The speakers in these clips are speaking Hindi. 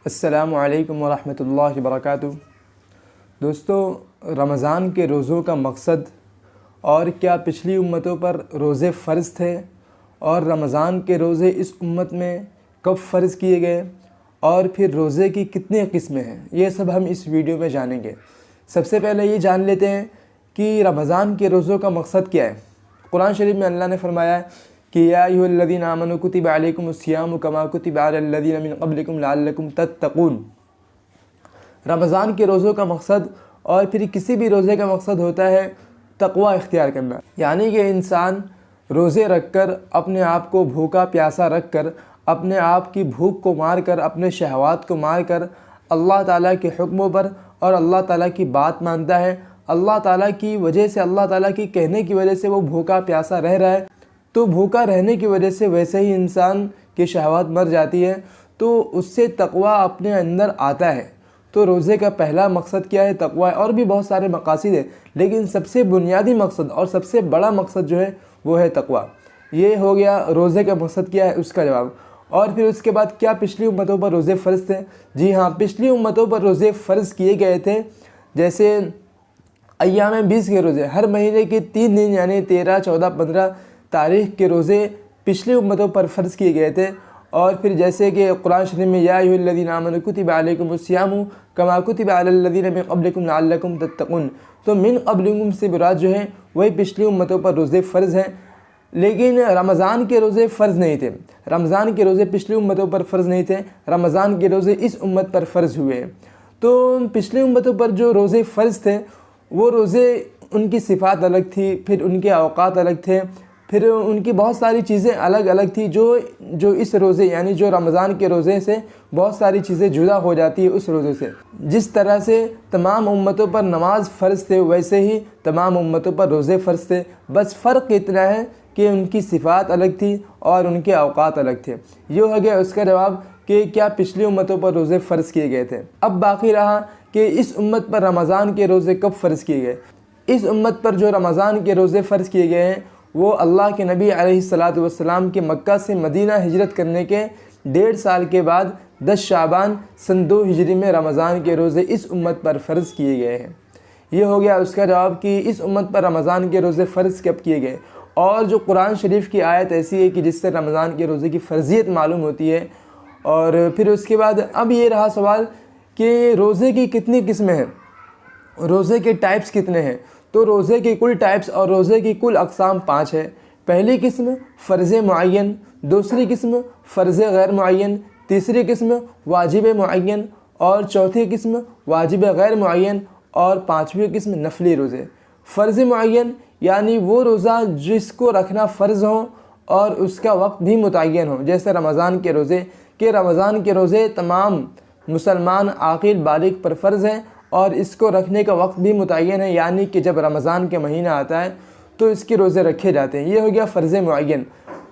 अस्सलामु अलैकुम वरहमतुल्लाहि वबरकातुहू। दोस्तों, रमज़ान के रोज़ों का मकसद और क्या पिछली उम्मतों पर रोज़े फ़र्ज़ थे और रमज़ान के रोज़े इस उम्मत में कब फ़र्ज़ किए गए और फिर रोज़े की कितनी किस्में हैं, ये सब हम इस वीडियो में जानेंगे। सबसे पहले ये जान लेते हैं कि रमज़ान के रोज़ों का मकसद क्या है। कुरान शरीफ में अल्लाह ने फरमाया है कि या अय्युहल्लज़ीना आमनू कुतिबा अलैकुमुस्सियामु कमा कुतिबा अलल्लज़ीना मिन क़ब्लिकुम लअल्लकुम तत्तक़ून। रमज़ान के रोज़ों का मकसद और फिर किसी भी रोज़े का मकसद होता है तक़वा इख्तियार करना, यानी कि इंसान रोज़े रख कर अपने आप को भूखा प्यासा रख कर अपने आप की भूख को मार कर अपने शहवात को मार कर अल्लाह ताला के हुक्मों पर और अल्लाह ताला की बात मानता है। अल्लाह ताला की वजह से, अल्लाह ताला की कहने की वजह से वो भूखा प्यासा रह रहा है, तो भूखा रहने की वजह से वैसे ही इंसान की शहवात मर जाती है, तो उससे तक़वा अपने अंदर आता है। तो रोज़े का पहला मकसद क्या है? तक़वा। और भी बहुत सारे मकासद है, लेकिन सबसे बुनियादी मकसद और सबसे बड़ा मकसद जो है वो है तक़वा। ये हो गया रोज़े का मकसद क्या है उसका जवाब। और फिर उसके बाद क्या पिछली उम्मतों पर रोज़े फ़र्ज़ थे? जी हाँ, पिछली उम्मतों पर रोज़े फ़र्ज़ किए गए थे। जैसे अय्याम 20 के रोज़े, हर महीने के 3 दिन यानी 13, 14, 15 तारीख़ के रोज़े पिछली उम्मतों पर फ़र्ज़ किए गए थे। और फिर जैसे कि कुरान शरीफ में या अय्युहल्लज़ीना आमनू कुतिबा अलैकुमुस्सियामु कमा कुतिबा अलल्लज़ीना मिन क़ब्लिकुम लअल्लकुम तत्तक़ून। तो मिन क़ब्लिकुम से मुराद जो है वही पिछली उम्मतों पर रोज़े फ़र्ज़ हैं, लेकिन रमज़ान के रोज़े फ़र्ज़ नहीं थे। रमज़ान के रोज़े पिछली उम्मतों पर फ़र्ज़ नहीं थे, रमज़ान के रोज़े इस उम्मत पर फ़र्ज़ हुए हैं। तो पिछली उम्मतों पर जो रोज़े फ़र्ज़ थे वो रोज़े, उनकी सिफ़ात अलग थी, फिर उनके औक़ात अलग थे, फिर उनकी बहुत सारी चीज़ें अलग अलग थी जो इस रोज़े यानी जो रमज़ान के रोज़े से बहुत सारी चीज़ें जुदा हो जाती है उस रोज़े से। जिस तरह से तमाम उम्मतों पर नमाज फ़र्ज़ थे वैसे ही तमाम उम्मतों पर रोज़े फ़र्ज़ थे, बस फ़र्क इतना है कि उनकी सिफ़ात अलग थी और उनके औक़ात अलग थे। ये हो गया उसका जवाब कि क्या पिछली उम्मतों पर रोज़े फ़र्ज़ किए गए थे। अब बाकी रहा कि इस उम्मत पर रमज़ान के रोज़े कब फ़र्ज़ किए गए। इस उम्मत पर जो रमज़ान के रोज़े फ़र्ज़ किए गए हैं वो अल्लाह के नबी अलैहिस्सलातु वस्सलाम के मक्का से मदीना हिजरत करने के 1.5 साल के बाद 10 शाबान सन 2 हिजरी में रमज़ान के रोज़े इस उम्मत पर फ़र्ज़ किए गए हैं। ये हो गया उसका जवाब कि इस उम्मत पर रमज़ान के रोज़े फ़र्ज़ कब किए गए। और जो कुरान शरीफ की आयत ऐसी है कि जिससे रमज़ान के रोज़े की फ़र्ज़ियत मालूम होती है। और फिर उसके बाद अब ये रहा सवाल कि रोज़े की कितनी किस्में हैं, रोज़े के टाइप्स कितने हैं। तो रोज़े की कुल टाइप्स और रोज़े की कुल अक़साम 5 है। पहली किस्म फ़र्ज़ मुअय्यन, दूसरी किस्म फ़र्ज़ गैर मुअय्यन, तीसरी किस्म वाजिब मुअय्यन और चौथी किस्म वाजिब गैर मुअय्यन और पाँचवीं किस्म नफली रोज़े। फ़र्ज़ मुअय्यन यानी वो रोज़ा जिसको रखना फ़र्ज़ हो और उसका वक्त भी मुतय्यन हो, जैसे रमज़ान के रोज़े रमज़ान के रोज़े तमाम मुसलमान आक़िल बालिग़ पर फ़र्ज़ हैं और इसको रखने का वक्त भी मुतय्यन है, यानी कि जब रमज़ान के महीना आता है तो इसके रोज़े रखे जाते हैं। ये हो गया फ़र्ज़ मुअय्यन।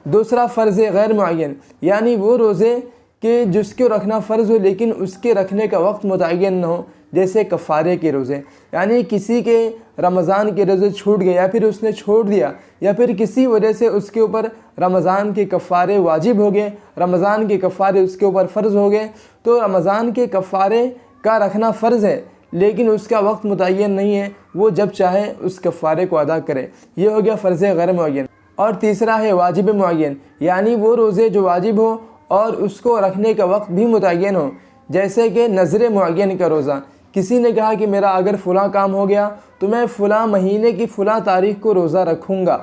दूसरा फ़र्ज़ गैर मुअय्यन, यानी वो रोज़े कि जिसको रखना फ़र्ज़ हो लेकिन उसके रखने का वक्त मुतय्यन न हो, जैसे कफ़ारे के रोज़े, यानी किसी के रमज़ान के रोज़े छूट गए या फिर उसने छोड़ दिया या फिर किसी वजह से उसके ऊपर रमज़ान के कफ़ारे वाजिब हो गए, रमज़ान के कफ़ारे उसके ऊपर फ़र्ज़ हो गए, तो रमज़ान के कफ़ारे का रखना फ़र्ज़ है लेकिन उसका वक्त मुतय्यन नहीं है, वो जब चाहे उस कफ़ारे को अदा करे। ये हो गया फ़र्ज़ गैर मुअय्यन। और तीसरा है वाजिब मुअय्यन, यानी वो रोज़े जो वाजिब हो और उसको रखने का वक्त भी मुतय्यन हो, जैसे कि नज़र मुअय्यन का रोज़ा। किसी ने कहा कि मेरा अगर फ़लाँ काम हो गया तो मैं फ़लाँ महीने की फ़लाँ तारीख़ को रोज़ा रखूँगा,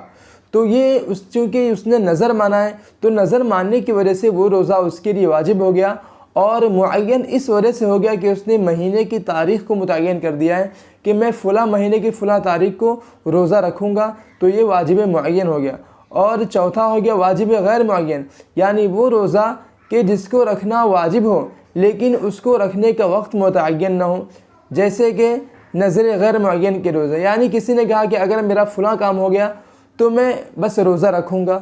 तो ये चूँकि उसने नज़र माना है तो नज़र मानने की वजह से वो रोज़ा उसके लिए वाजिब हो गया। और मुअय्यन इस वजह से हो गया कि उसने महीने की तारीख़ को मुतय्यन कर दिया है कि मैं फ़लाँ महीने की फ़लाँ तारीख़ को रोज़ा रखूँगा, तो ये वाजिब मुअय्यन हो गया। और चौथा हो गया वाजिब गैर मुअय्यन, यानी वो रोज़ा कि जिसको रखना वाजिब हो लेकिन उसको रखने का वक्त मुतय्यन ना हो, जैसे कि नज़र गैर मुअय्यन के रोज़े, यानी किसी ने कहा कि अगर मेरा फ़लाँ काम हो गया तो मैं बस रोज़ा रखूँगा,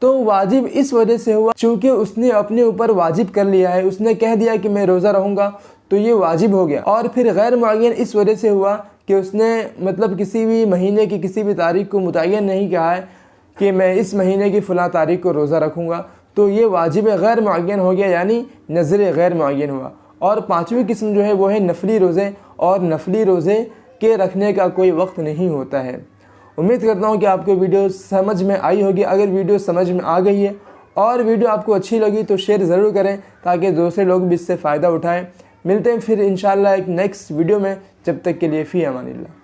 तो वाजिब इस वजह से हुआ चूँकि उसने अपने ऊपर वाजिब कर लिया है, उसने कह दिया कि मैं रोज़ा रहूँगा, तो ये वाजिब हो गया। और फिर गैर मुअय्यन इस वजह से हुआ कि उसने मतलब किसी भी महीने की किसी भी तारीख़ को मुतय्यन नहीं कहा है कि मैं इस महीने की फ़लाँ तारीख़ को रोज़ा रखूँगा, तो ये वाजिब गैर मुअय्यन हो गया, यानी नज़र गैर मुअय्यन हुआ। और पाँचवीं किस्म जो है वो है नफली रोज़े, और नफली रोज़े के रखने का कोई वक्त नहीं होता है। उम्मीद करता हूँ कि आपको वीडियो समझ में आई होगी। अगर वीडियो समझ में आ गई है और वीडियो आपको अच्छी लगी तो शेयर ज़रूर करें ताकि दूसरे लोग भी इससे फ़ायदा उठाएं। मिलते हैं फिर इंशाल्लाह एक नेक्स्ट वीडियो में, जब तक के लिए फ़ी अमानिल्लाह।